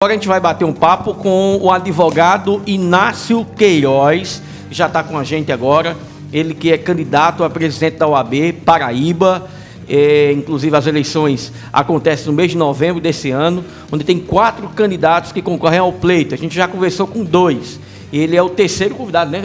Agora a gente vai bater um papo com o advogado Inácio Queiroz, que já está com a gente agora. Ele que é candidato a presidente da OAB Paraíba. Inclusive as eleições acontecem no mês de novembro desse ano, onde tem 4 candidatos que concorrem ao pleito. A gente já conversou com 2. Ele é o terceiro convidado, né?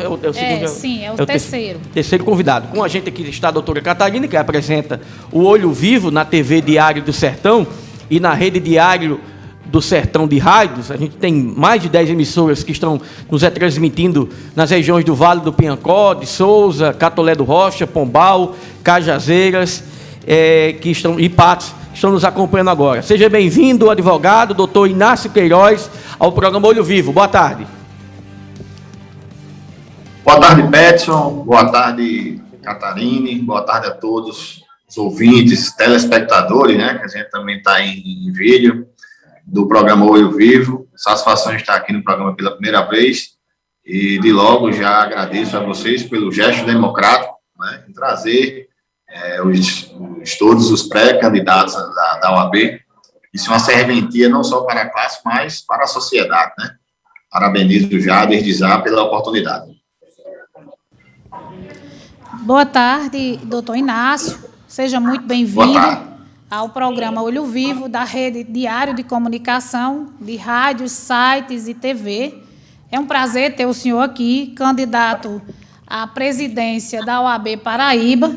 Sim, é o terceiro. Terceiro convidado. Com a gente aqui está a doutora Catarina, que apresenta o Olho Vivo na TV Diário do Sertão e na Rede Diário do Sertão de Rádios. A gente tem mais de 10 emissoras que estão nos retransmitindo nas regiões do Vale do Piancó, de Souza, Catolé do Rocha, Pombal, Cajazeiras, e Patos, que estão nos acompanhando agora. Seja bem-vindo, advogado, doutor Inácio Queiroz, ao programa Olho Vivo. Boa tarde. Boa tarde, Peterson. Boa tarde, Catarine. Boa tarde a todos os ouvintes, telespectadores, né? Que a gente também está em vídeo do programa Olho Vivo. Satisfação de estar aqui no programa pela primeira vez e de logo já agradeço a vocês pelo gesto democrático, né, em trazer todos os pré-candidatos da OAB. Isso é uma serventia não só para a classe, mas para a sociedade, né? Parabenizo já, desde já, pela oportunidade. Boa tarde, doutor Inácio. Seja muito bem-vindo ao programa Olho Vivo da Rede Diário de Comunicação, de rádios, sites e TV. É um prazer ter o senhor aqui, candidato à presidência da OAB Paraíba,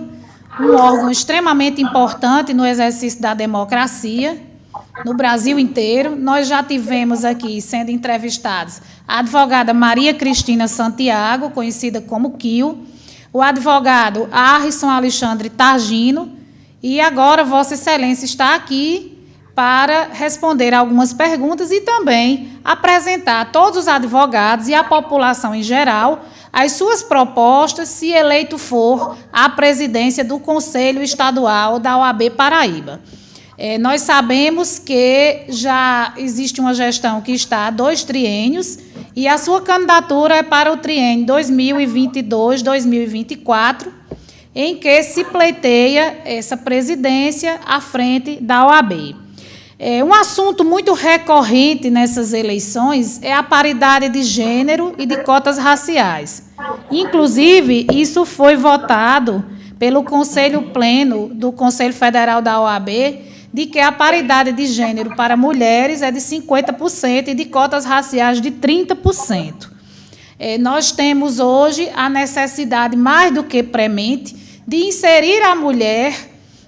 um órgão extremamente importante no exercício da democracia no Brasil inteiro. Nós já tivemos aqui, sendo entrevistados, a advogada Maria Cristina Santiago, conhecida como Kio, o advogado Arrisson Alexandre Targino, e agora Vossa Excelência está aqui para responder algumas perguntas e também apresentar a todos os advogados e a população em geral as suas propostas, se eleito for à presidência do Conselho Estadual da OAB Paraíba. Nós sabemos que já existe uma gestão que está há 2 triênios e a sua candidatura é para o triênio 2022-2024, em que se pleiteia essa presidência à frente da OAB. Um assunto muito recorrente nessas eleições é a paridade de gênero e de cotas raciais. Inclusive, isso foi votado pelo Conselho Pleno do Conselho Federal da OAB, de que a paridade de gênero para mulheres é de 50% e de cotas raciais de 30%. Nós temos hoje a necessidade, mais do que premente, de inserir a mulher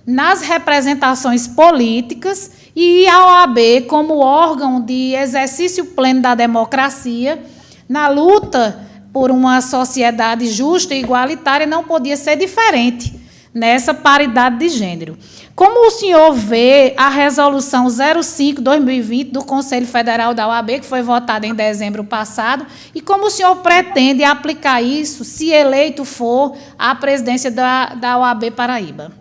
nas representações políticas e a OAB como órgão de exercício pleno da democracia, na luta por uma sociedade justa e igualitária, não podia ser diferente nessa paridade de gênero. Como o senhor vê a resolução 05/2020 do Conselho Federal da OAB, que foi votada em dezembro passado, e como o senhor pretende aplicar isso, se eleito for à presidência da OAB Paraíba?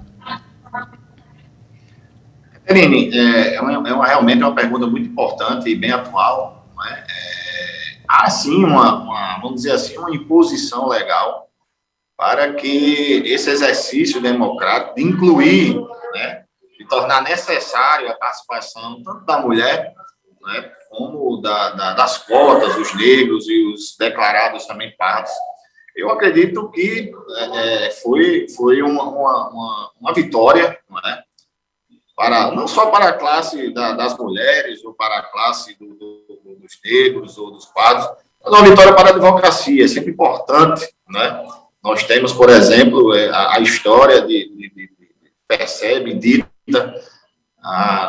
Catarine, realmente uma pergunta muito importante e bem atual. Não é? Há, sim, vamos dizer assim, uma imposição legal para que esse exercício democrático de incluir, né, de tornar necessário a participação tanto da mulher, né, como das cotas, os negros e os declarados também pardos. Eu acredito que foi uma vitória, não é? Não só para a classe das mulheres ou para a classe dos negros ou dos pardos, mas uma vitória para a advocacia. É sempre importante, né? Nós temos, por exemplo, a história percebe, dita,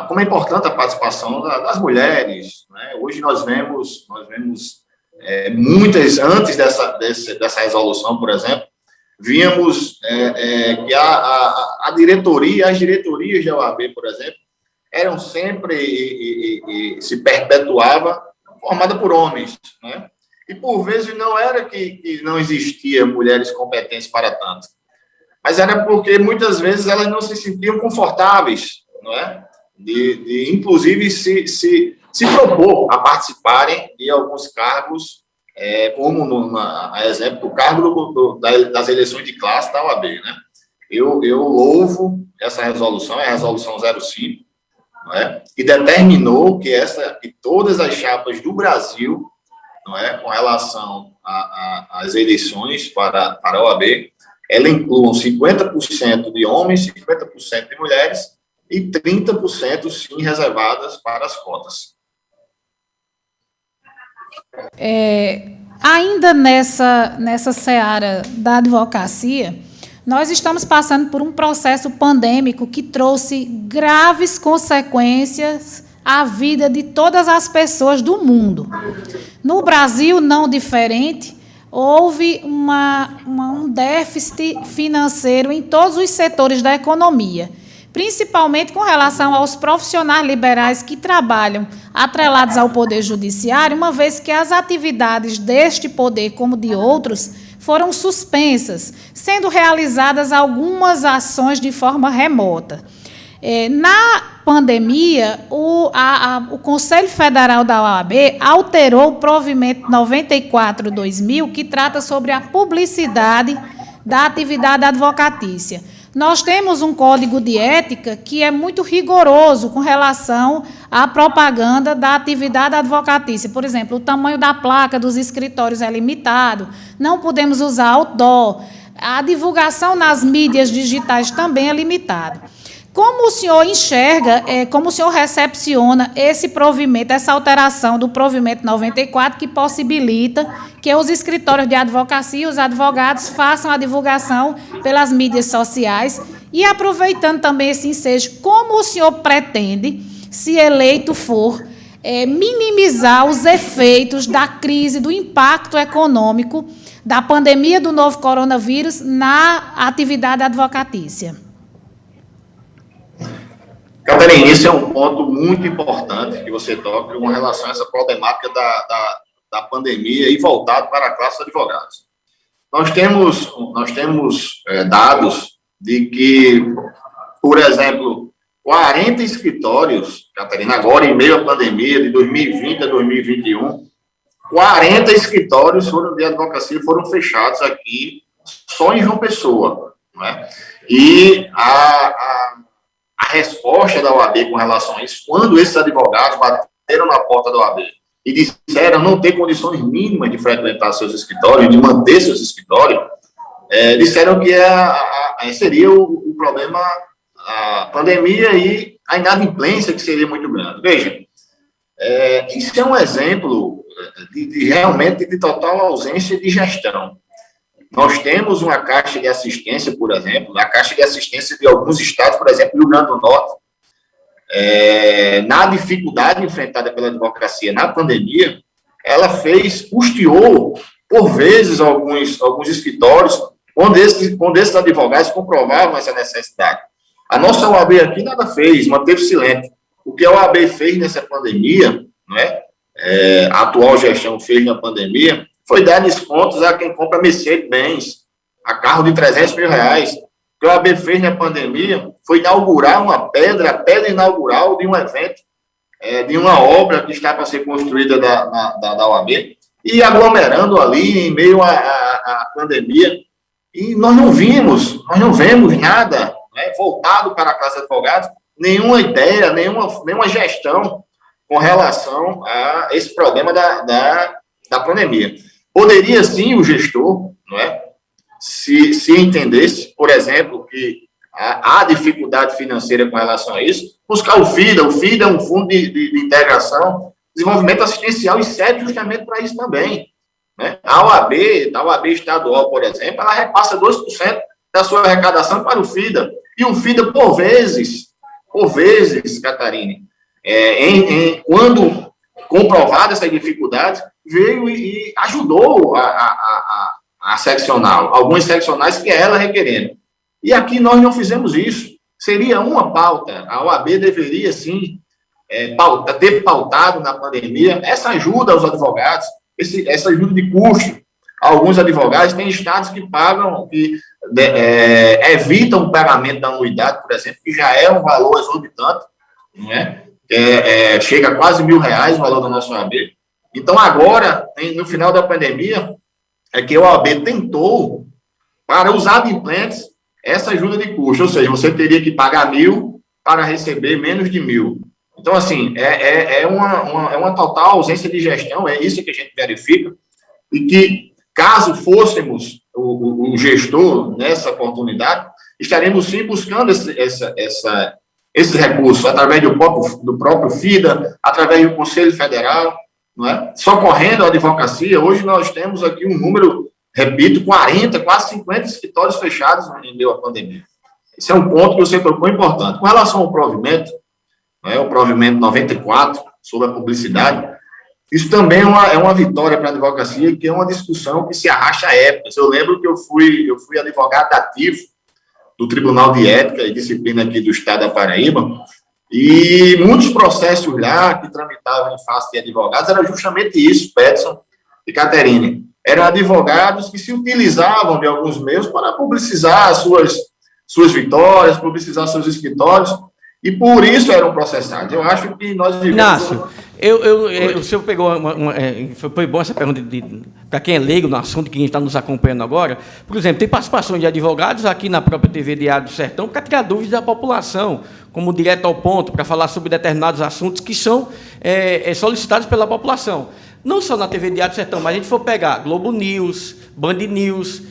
como é importante a participação das mulheres, né? Hoje nós vemos muitas, antes dessa resolução, por exemplo, víamos que a diretoria, as diretorias da OAB, por exemplo, eram sempre e se perpetuava formada por homens, né? E, por vezes, não era que não existia mulheres competentes para tanto, mas era porque, muitas vezes, elas não se sentiam confortáveis, não é? Inclusive, se propor a participarem de alguns cargos, como, a exemplo, o cargo das eleições de classe da OAB, né? Eu louvo essa resolução, é a resolução 05, não é? Que determinou que todas as chapas do Brasil, não é, com relação às eleições para a OAB, ela incluam 50% de homens, 50% de mulheres e 30% sim reservadas para as cotas. Ainda nessa seara da advocacia, nós estamos passando por um processo pandêmico que trouxe graves consequências à vida de todas as pessoas do mundo. No Brasil, não diferente, houve um déficit financeiro em todos os setores da economia, principalmente com relação aos profissionais liberais que trabalham atrelados ao Poder Judiciário, uma vez que as atividades deste poder, como de outros, foram suspensas, sendo realizadas algumas ações de forma remota. Na pandemia, o Conselho Federal da OAB alterou o provimento 94/2000, que trata sobre a publicidade da atividade advocatícia. Nós temos um código de ética que é muito rigoroso com relação à propaganda da atividade advocatícia. Por exemplo, o tamanho da placa dos escritórios é limitado, não podemos usar outdoor, a divulgação nas mídias digitais também é limitada. Como o senhor enxerga, como o senhor recepciona esse provimento, essa alteração do provimento 94, que possibilita que os escritórios de advocacia, os advogados, façam a divulgação pelas mídias sociais? E, aproveitando também esse ensejo, como o senhor pretende, se eleito for, minimizar os efeitos da crise, do impacto econômico da pandemia do novo coronavírus na atividade advocatícia? Catarina, esse é um ponto muito importante que você toca com relação a essa problemática da pandemia e voltado para a classe de advogados. Nós temos dados de que, por exemplo, 40 escritórios, Catarina, agora em meio à pandemia, de 2020 a 2021, 40 escritórios de advocacia foram fechados aqui, só em João Pessoa, não é? E a resposta da OAB com relação a isso, quando esses advogados bateram na porta da OAB e disseram não ter condições mínimas de frequentar seus escritórios, de manter seus escritórios, disseram que seria o problema a pandemia e a inadimplência, que seria muito grande. Veja, isso é um exemplo realmente de total ausência de gestão. Nós temos uma caixa de assistência, por exemplo, a caixa de assistência de alguns estados, por exemplo, Rio Grande do Norte, na dificuldade enfrentada pela advocacia na pandemia, ela custeou, por vezes, alguns escritórios, onde esses advogados comprovavam essa necessidade. A nossa OAB aqui nada fez, manteve silêncio. O que a OAB fez nessa pandemia, não é? A atual gestão fez na pandemia, foi dar descontos a quem compra Mercedes-Benz, a carro de R$300 mil. O que a OAB fez na pandemia foi inaugurar a pedra inaugural de um evento, de uma obra que está para ser construída da OAB, e aglomerando ali em meio à pandemia. E nós não vemos nada, né, voltado para a classe de advogados, nenhuma ideia, nenhuma gestão com relação a esse problema da pandemia. Poderia, sim, o gestor, não é, se entendesse, por exemplo, que há dificuldade financeira com relação a isso, buscar o FIDA. O FIDA é um fundo de integração, desenvolvimento assistencial, e serve justamente para isso também. Né? A OAB estadual, por exemplo, ela repassa 2% da sua arrecadação para o FIDA. E o FIDA, por vezes, Catarina, quando comprovada essa dificuldade, veio e ajudou a seccional, algumas seccionais que ela requerendo. E aqui nós não fizemos isso. Seria uma pauta. A OAB deveria, sim, ter pautado na pandemia essa ajuda aos advogados, essa ajuda de custo. Alguns advogados têm estados que pagam, evitam o pagamento da anuidade, por exemplo, que já é um valor exorbitante, não é? Chega a quase R$1.000 o valor da nossa OAB. Então, agora, no final da pandemia, que a OAB tentou, para os adimplentes, essa ajuda de custo, ou seja, você teria que pagar R$1.000 para receber menos de R$1.000. Então, assim, é uma total ausência de gestão, é isso que a gente verifica, e que, caso fôssemos o gestor nessa oportunidade, estaremos sim buscando esses recursos, através do próprio FIDA, através do Conselho Federal, não é? Socorrendo a advocacia. Hoje nós temos aqui um número, repito, 40, quase 50 escritórios fechados em meio à pandemia. Esse é um ponto que você tocou importante. Com relação ao provimento, o provimento 94, sobre a publicidade, isso também é uma vitória para a advocacia, que é uma discussão que se arrasta há épocas. Eu lembro que eu fui advogado ativo do Tribunal de Ética e Disciplina aqui do Estado da Paraíba, e muitos processos lá que tramitavam em face de advogados era justamente isso, Peterson e Caterine. Eram advogados que se utilizavam de alguns meios para publicizar suas vitórias, publicizar seus escritórios, e por isso eram processados. Eu acho que nós vivemos... Inácio, o senhor pegou foi bom essa pergunta para quem é leigo no assunto, quem está nos acompanhando agora. Por exemplo, tem participação de advogados aqui na própria TV Diário do Sertão para tirar dúvidas da população, como direto ao ponto, para falar sobre determinados assuntos que são solicitados pela população. Não só na TV Diário do Sertão, mas a gente for pegar Globo News, Band News,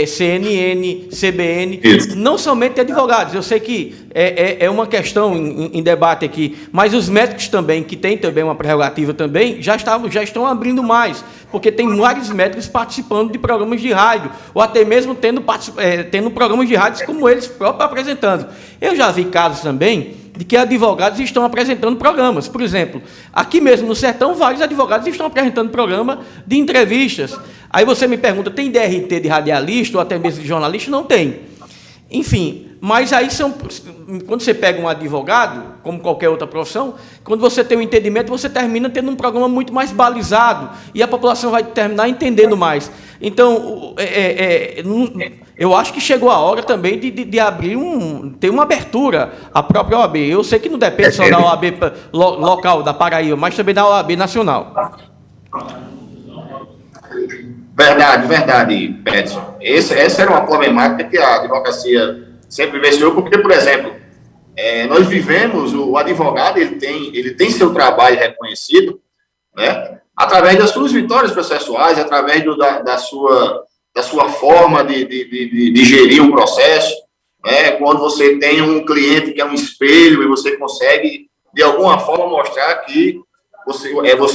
CNN, CBN, não somente advogados. Eu sei que é uma questão em debate aqui, mas os médicos também, que têm também uma prerrogativa também, já estão abrindo mais, porque tem vários médicos participando de programas de rádio, ou até mesmo tendo programas de rádio como eles próprios apresentando. Eu já vi casos também de que advogados estão apresentando programas. Por exemplo, aqui mesmo no Sertão, vários advogados estão apresentando programa de entrevistas. Aí você me pergunta, tem DRT de radialista ou até mesmo de jornalista? Não tem. Enfim, mas aí quando você pega um advogado, como qualquer outra profissão, quando você tem um entendimento, você termina tendo um programa muito mais balizado e a população vai terminar entendendo mais. Então, eu acho que chegou a hora também de abrir ter uma abertura à própria OAB. Eu sei que não depende só da OAB local, da Paraíba, mas também da OAB nacional. Verdade, Peterson. Essa era uma problemática que a advocacia sempre vivenciou, porque, por exemplo, nós vivemos, o advogado, ele tem seu trabalho reconhecido, né, através das suas vitórias processuais, através da sua forma de gerir um processo, né, quando você tem um cliente que é um espelho e você consegue, de alguma forma, mostrar que você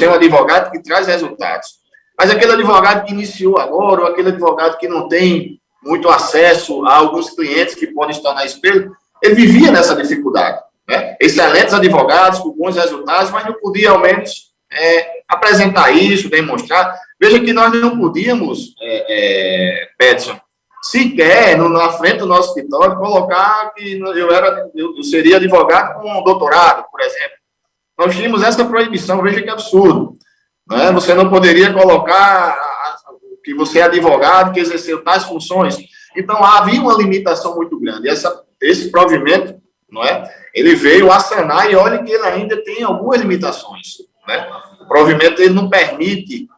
é um advogado que traz resultados. Mas aquele advogado que iniciou agora, ou aquele advogado que não tem muito acesso a alguns clientes que podem estar na espelho, ele vivia nessa dificuldade, né? Excelentes advogados, com bons resultados, mas não podia, ao menos, apresentar isso, demonstrar. Veja que nós não podíamos, Peterson, sequer, na frente do nosso escritório, colocar que eu seria advogado com um doutorado, por exemplo. Nós tínhamos essa proibição, veja que absurdo. Né? Você não poderia colocar que você é advogado, que exerceu tais funções. Então, havia uma limitação muito grande. Esse provimento, não é? Ele veio a sanar, e olha que ele ainda tem algumas limitações. Né? O provimento ele não permite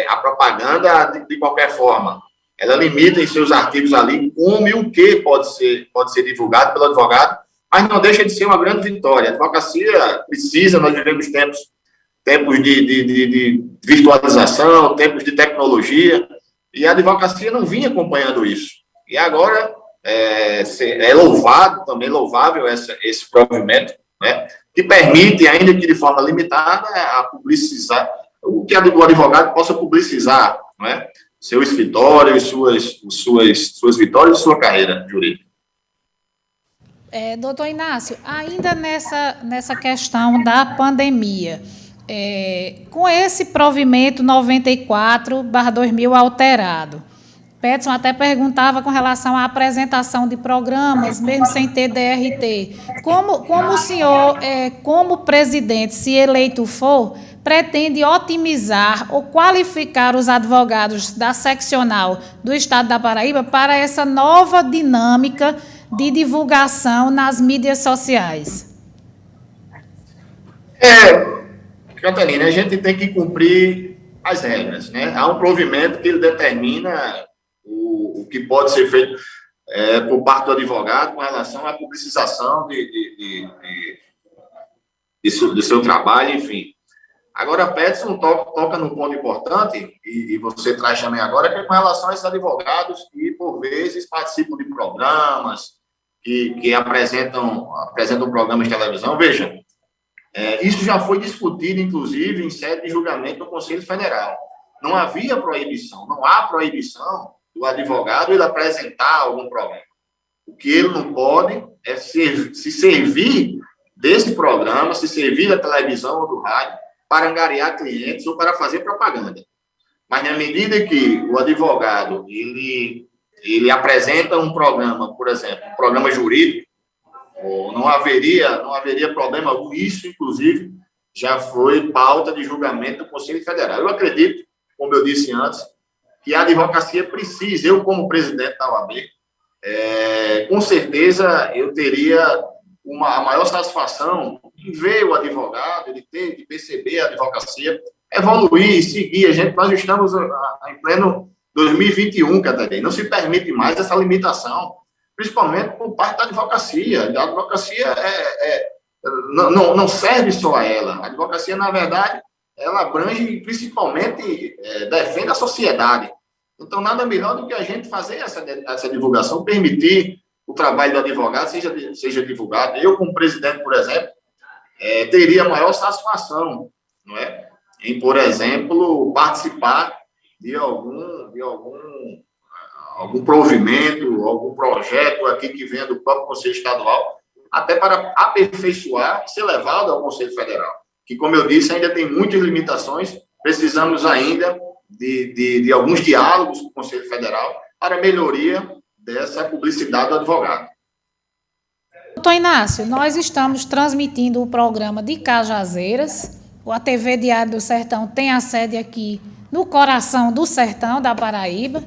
a propaganda de qualquer forma. Ela limita em seus artigos ali como e o que pode ser divulgado pelo advogado, mas não deixa de ser uma grande vitória. A advocacia precisa, nós vivemos tempos de virtualização, tempos de tecnologia, e a advocacia não vinha acompanhando isso. E agora é louvável esse provimento, né, que permite, ainda que de forma limitada, a publicizar, o que o advogado possa publicizar, né, seu escritório, suas vitórias e sua carreira jurídica. Doutor Inácio, ainda nessa questão da pandemia, com esse provimento 94/2000 alterado, Peterson até perguntava com relação à apresentação de programas, mesmo sem ter DRT. Como o senhor, como presidente, se eleito for, pretende otimizar ou qualificar os advogados da seccional do Estado da Paraíba para essa nova dinâmica de divulgação nas mídias sociais? Catarina, a gente tem que cumprir as regras, né? Há um provimento que ele determina o que pode ser feito por parte do advogado com relação à publicização do seu trabalho, enfim. Agora, Peterson toca num ponto importante, e você traz também agora, que é com relação a esses advogados que, por vezes, participam de programas, que apresentam programas de televisão. Veja, isso já foi discutido, inclusive, em sede de julgamento do Conselho Federal. Não havia proibição, não há proibição do advogado ele apresentar algum programa. O que ele não pode é se servir desse programa, se servir da televisão ou do rádio, para angariar clientes ou para fazer propaganda. Mas, na medida que o advogado ele apresenta um programa, por exemplo, um programa jurídico, não haveria problema algum. Isso, inclusive, já foi pauta de julgamento do Conselho Federal. Eu acredito, como eu disse antes, que a advocacia precisa, eu como presidente da OAB, com certeza eu teria a maior satisfação em ver o advogado, ele ter de perceber a advocacia, evoluir, seguir. Nós estamos em pleno 2021, Catarina, não se permite mais essa limitação, principalmente por parte da advocacia. A advocacia não serve só a ela. A advocacia, na verdade, ela abrange principalmente, defende a sociedade. Então, nada melhor do que a gente fazer essa divulgação, permitir o trabalho do advogado seja divulgado. Eu, como presidente, por exemplo, teria maior satisfação, não é? Em, por exemplo, participar de algum provimento, algum projeto aqui que venha do próprio Conselho Estadual, até para aperfeiçoar e ser levado ao Conselho Federal, que, como eu disse, ainda tem muitas limitações, precisamos ainda de alguns diálogos com o Conselho Federal para a melhoria dessa publicidade do advogado. Doutor Inácio, nós estamos transmitindo o programa de Cajazeiras. A TV Diário do Sertão tem a sede aqui no coração do sertão da Paraíba,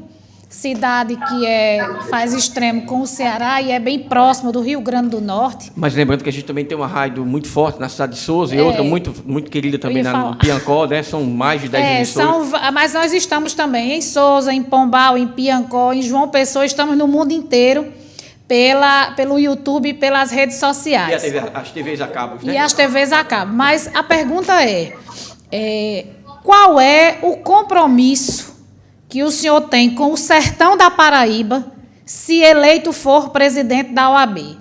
cidade que faz extremo com o Ceará e é bem próximo do Rio Grande do Norte. Mas lembrando que a gente também tem uma rádio muito forte na cidade de Souza e outra muito, muito querida também no Piancó, né? São mais de 10 emissoras. Mas nós estamos também em Souza, em Pombal, em Piancó, em João Pessoa, estamos no mundo inteiro pelo YouTube e pelas redes sociais. E as TVs a cabo, né? E as TVs a cabo. Mas a pergunta qual é o compromisso que o senhor tem com o sertão da Paraíba, se eleito for presidente da OAB?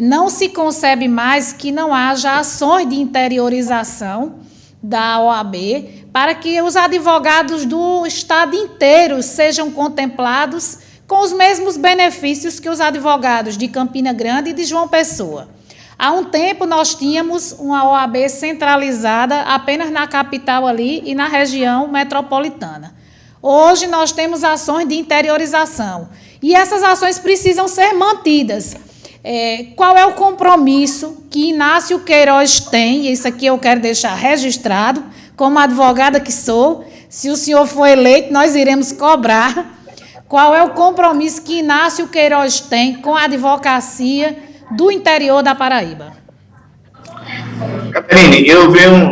Não se concebe mais que não haja ações de interiorização da OAB para que os advogados do estado inteiro sejam contemplados com os mesmos benefícios que os advogados de Campina Grande e de João Pessoa. Há um tempo nós tínhamos uma OAB centralizada apenas na capital ali e na região metropolitana. Hoje nós temos ações de interiorização e essas ações precisam ser mantidas. Qual é o compromisso que Inácio Queiroz tem? E isso aqui eu quero deixar registrado, como advogada que sou. Se o senhor for eleito, nós iremos cobrar. Qual é o compromisso que Inácio Queiroz tem com a advocacia do interior da Paraíba? Catarine, eu venho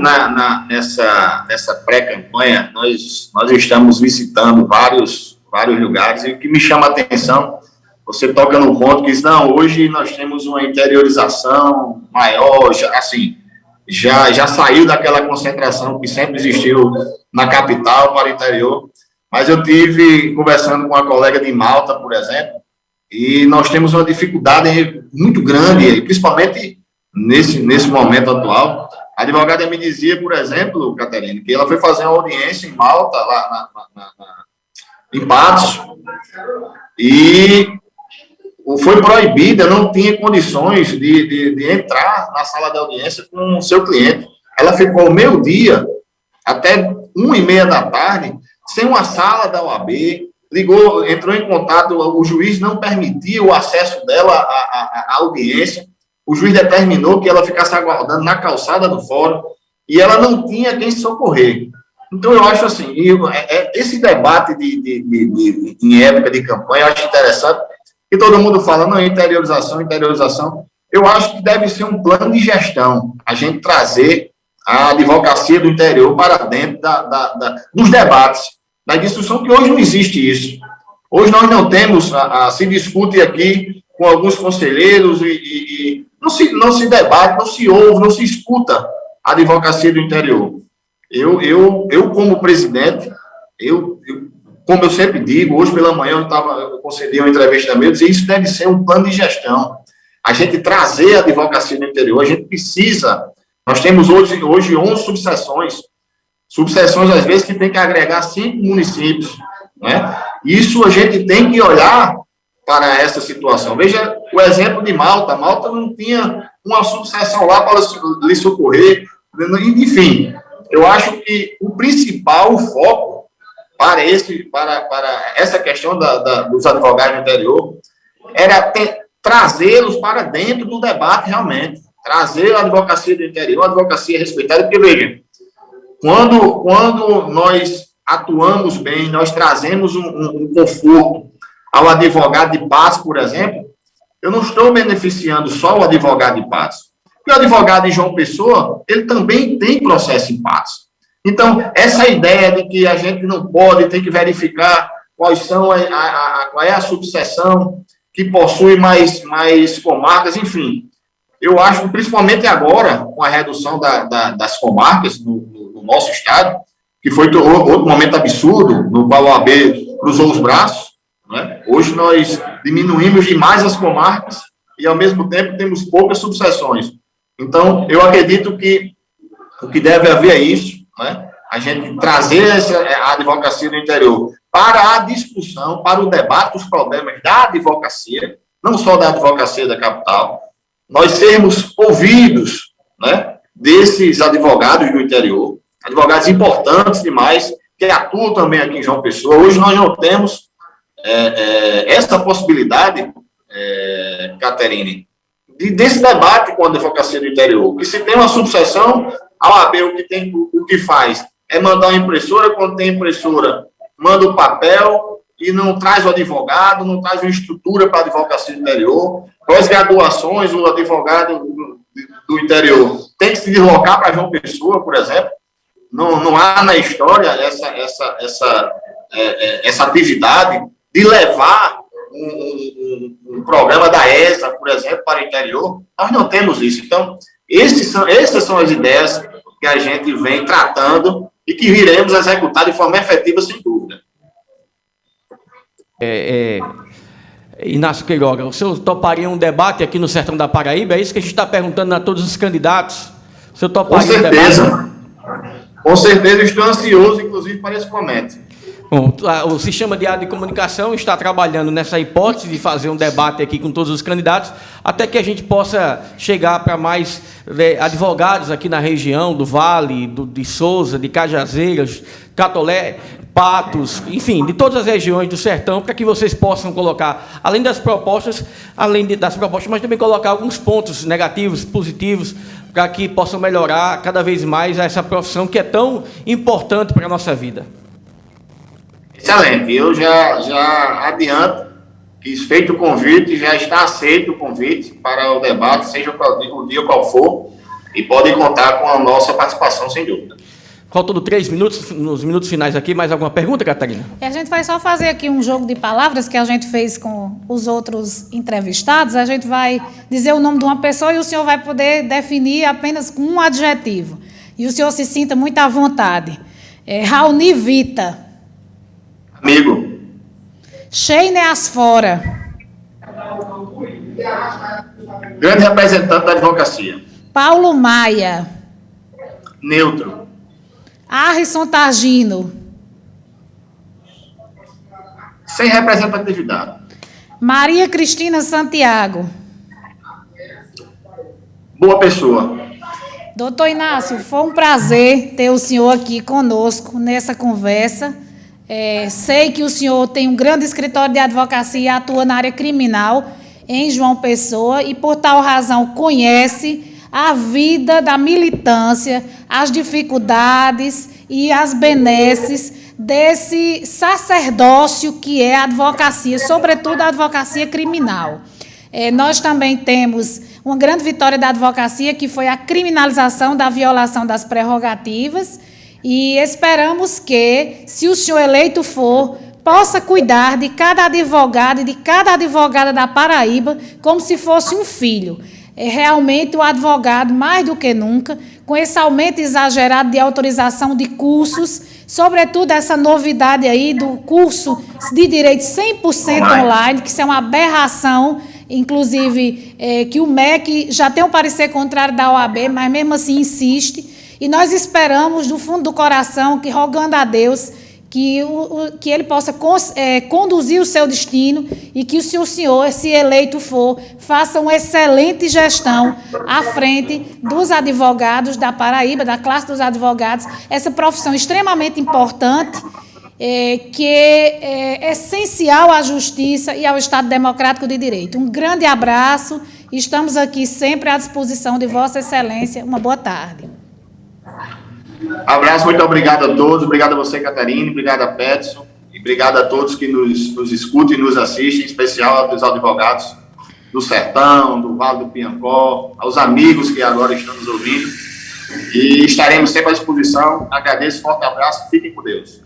nessa pré-campanha, nós estamos visitando vários lugares, e o que me chama a atenção, você toca no ponto que diz, não, hoje nós temos uma interiorização maior, já saiu daquela concentração que sempre existiu na capital para o interior, mas eu tive conversando com uma colega de Malta, por exemplo, e nós temos uma dificuldade muito grande, principalmente nesse momento atual. A advogada me dizia, por exemplo, Catarina, que ela foi fazer uma audiência em Malta, lá em Patos, e foi proibida, não tinha condições de entrar na sala de audiência com o seu cliente. Ela ficou meio-dia até 1h30 da tarde, sem uma sala da OAB, entrou em contato, o juiz não permitia o acesso dela à audiência, o juiz determinou que ela ficasse aguardando na calçada do fórum, e ela não tinha quem socorrer. Então, eu acho assim, esse debate em época de campanha, eu acho interessante, que todo mundo fala, não, interiorização, eu acho que deve ser um plano de gestão, a gente trazer a advocacia do interior para dentro dos debates, da discussão, que hoje não existe isso. Hoje nós não temos, se discute aqui com alguns conselheiros e não se debate, não se ouve, não se escuta a advocacia do interior. Eu como presidente, como eu sempre digo, hoje pela manhã eu concedi uma entrevista também, eu disse, isso deve ser um plano de gestão. A gente trazer a advocacia do interior, a gente precisa, nós temos hoje 11 subseções às vezes que tem que agregar 5 municípios, né? Isso a gente tem que olhar para essa situação. Veja o exemplo de Malta. Malta não tinha uma subseção lá para lhe socorrer, enfim. Eu acho que o principal foco para essa questão dos advogados do interior era trazê-los para dentro do debate realmente, trazer a advocacia do interior, a advocacia respeitada, porque, veja, quando nós atuamos bem, nós trazemos um conforto ao advogado de paz, por exemplo, eu não estou beneficiando só o advogado de paz. E o advogado de João Pessoa, ele também tem processo em paz. Então, essa ideia de que a gente não pode, tem que verificar qual é a subseção que possui mais comarcas, enfim. Eu acho que, principalmente agora, com a redução das comarcas no nosso estado, que foi outro momento absurdo, no qual o AB cruzou os braços, né? Hoje nós diminuímos demais as comarcas e, ao mesmo tempo, temos poucas subseções. Então, eu acredito que o que deve haver é isso, né? A gente trazer a advocacia do interior para a discussão, para o debate dos problemas da advocacia, não só da advocacia da capital, nós sermos ouvidos, né, desses advogados do interior, advogados importantes demais, que atuam também aqui em João Pessoa. Hoje nós não temos essa possibilidade, Caterine, desse debate com a advocacia do interior, que se tem uma subseção, a OAB o que faz é mandar uma impressora, quando tem impressora, manda o papel e não traz o advogado, não traz uma estrutura para a advocacia do interior. Pós-graduações, o advogado do interior tem que se deslocar para João Pessoa, por exemplo. Não há na história essa atividade de levar um programa da ESA, por exemplo, para o interior. Nós não temos isso. Então, essas são as ideias que a gente vem tratando e que iremos executar de forma efetiva, sem dúvida. Inácio Queiroga, o senhor toparia um debate aqui no Sertão da Paraíba? É isso que a gente está perguntando a todos os candidatos. O senhor toparia um debate? Com certeza, estou ansioso, inclusive, para esse momento. Bom, o Sistema de Área de Comunicação está trabalhando nessa hipótese de fazer um debate aqui com todos os candidatos, até que a gente possa chegar para mais advogados aqui na região do Vale, de Souza, de Cajazeiras, Catolé, Patos, enfim, de todas as regiões do Sertão, para que vocês possam colocar, além das propostas, mas também colocar alguns pontos negativos, positivos, para que possam melhorar cada vez mais essa profissão que é tão importante para a nossa vida. Excelente. Eu já adianto que, feito o convite, já está aceito o convite para o debate, seja o dia qual for, e podem contar com a nossa participação, sem dúvida. Faltando 3 minutos, nos minutos finais aqui, mais alguma pergunta, Catarina? A gente vai só fazer aqui um jogo de palavras que a gente fez com os outros entrevistados. A gente vai dizer o nome de uma pessoa e o senhor vai poder definir apenas com um adjetivo. E o senhor se sinta muito à vontade. Raoni Vita. Amigo. Sheine Asfora. Grande representante da advocacia. Paulo Maia. Neutro. Arrisson Targino. Sem representatividade. Maria Cristina Santiago. Boa pessoa. Doutor Inácio, foi um prazer ter o senhor aqui conosco nessa conversa. Sei que o senhor tem um grande escritório de advocacia e atua na área criminal em João Pessoa e, por tal razão, conhece a vida da militância, as dificuldades e as benesses desse sacerdócio que é a advocacia, sobretudo a advocacia criminal. Nós também temos uma grande vitória da advocacia, que foi a criminalização da violação das prerrogativas, e esperamos que, se o senhor eleito for, possa cuidar de cada advogado e de cada advogada da Paraíba como se fosse um filho. Realmente o advogado, mais do que nunca, com esse aumento exagerado de autorização de cursos, sobretudo essa novidade aí do curso de Direito 100% online, que isso é uma aberração, inclusive que o MEC já tem um parecer contrário da OAB, mas mesmo assim insiste, e nós esperamos do fundo do coração, que rogando a Deus, que ele possa conduzir o seu destino e que se o senhor, se eleito for, faça uma excelente gestão à frente dos advogados da Paraíba, da classe dos advogados, essa profissão extremamente importante, que é essencial à justiça e ao Estado Democrático de Direito. Um grande abraço, estamos aqui sempre à disposição de Vossa Excelência. Uma boa tarde. Abraço, muito obrigado a todos, obrigado a você, Catarina, obrigado a Peterson, e obrigado a todos que nos escutam e nos assistem, em especial aos advogados do Sertão, do Vale do Piancó, aos amigos que agora estão nos ouvindo, e estaremos sempre à disposição. Agradeço, forte abraço, fiquem com Deus.